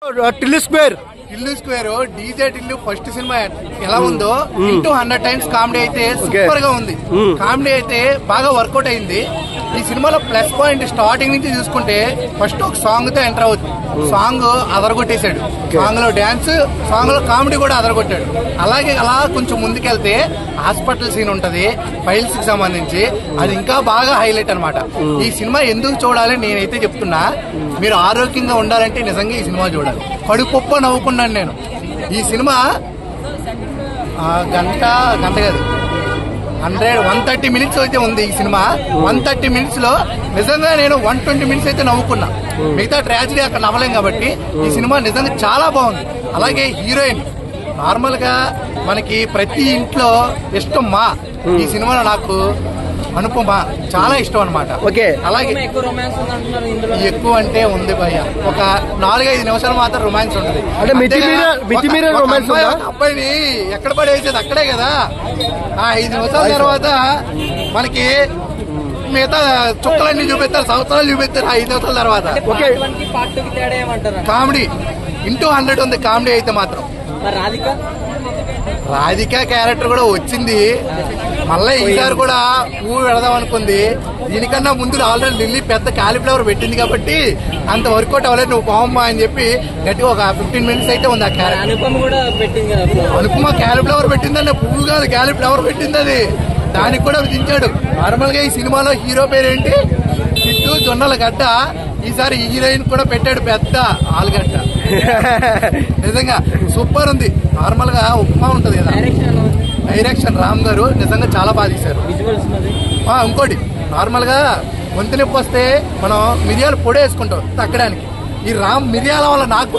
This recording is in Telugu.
Tillu square DJ Tillu first cinema ఎలా ఉందో ఇంటూ 100 టైమ్స్ కామెడీ అయితే సూపర్ గా ఉంది. కామెడీ అయితే బాగా వర్కౌట్ అయింది. ఈ సినిమాలో ప్లస్ పాయింట్ స్టార్టింగ్ నుంచి చూసుకుంటే ఫస్ట్ ఒక సాంగ్ తో ఎంటర్ అవుతుంది. సాంగ్ అదరగొట్టేశాడు. సాంగ్ లో డాన్స్, సాంగ్ లో కామెడీ కూడా అదరగొట్టాడు. అలాగే అలా కొంచెం ముందుకెళ్తే హాస్పిటల్ సీన్ ఉంటది ఫైల్స్ కి సంబంధించి, అది ఇంకా బాగా హైలైట్ అనమాట. ఈ సినిమా ఎందుకు చూడాలి నేనైతే చెప్తున్నా, మీరు ఆరోగ్యంగా ఉండాలంటే నిజంగా ఈ సినిమా చూడాలి. కడుపుప్ప నవ్వుకున్నాను నేను. ఈ సినిమా గంట కాదు 130 మినిట్స్ అయితే ఉంది ఈ సినిమా. 130 మినిట్స్ లో నిజంగా నేను 120 మినిట్స్ అయితే నవ్వుకున్నా. మిగతా ట్రాజడీ అక్కడ నవ్వలేం కాబట్టి ఈ సినిమా నిజంగా చాలా బాగుంది. అలాగే హీరోయిన్ నార్మల్ గా మనకి ప్రతి ఇంట్లో ఇష్టం మా, ఈ సినిమాలో నాకు అనుపమ చాలా ఇష్టం అనమాట. అలాగే ఎక్కువ అంటే ఉంది భయ్య, ఒక 4-5 నిమిషాలు మాత్రం రొమాన్స్ ఉంటుంది. అబ్బాయిని ఎక్కడ పడేసేది అక్కడే కదా. 5 నిమిషాల తర్వాత మనకి మిగతా చుక్కలన్నీ చూపిస్తారు, సంవత్సరాలు చూపిస్తారు. 5 నిమిషాల తర్వాత కామెడీ ఇంటూ 100 ఉంది. కామెడీ అయితే మాత్రం రాధిక క్యారెక్టర్ కూడా వచ్చింది. మళ్ళీ ఈసారి కూడా పువ్వు పెడదాం అనుకుంది. దీనికన్నా ముందు ఆల్రెడీ ఢిల్లీ పెద్ద కాలీఫ్లవర్ పెట్టింది కాబట్టి అంత వర్కౌట్ అవ్వలేదు. నువ్వు బాగుమ్మా అని చెప్పి గట్టిగా ఒక 15 మినిట్స్ అయితే ఉంది ఆ క్యారెక్టర్. అనుపమ కాలీఫ్లవర్ పెట్టిందండి, పువ్వు కాదు కాలీఫ్లవర్ పెట్టింది. అది దానికి కూడా దించాడు. నార్మల్ గా ఈ సినిమాలో హీరో పేరేంటి, చిట్టు జొన్నలగడ్డ. ఈసారి హీరోయిన్ కూడా పెట్టాడు పెద్ద ఆలుగడ్డ. నిజంగా సూపర్ ఉంది. నార్మల్ గా ఉప్మా ఉంటది కదా, డైరెక్షన్ రామ్ గారు నిజంగా చాలా బాగా తీశారు. ఇంకోటి నార్మల్ గా గొంతు నొప్పి వస్తే మనం మిరియాలు పొడి వేసుకుంటాం తగ్గడానికి. ఈ రామ్ మిరియాల వల్ల నాకు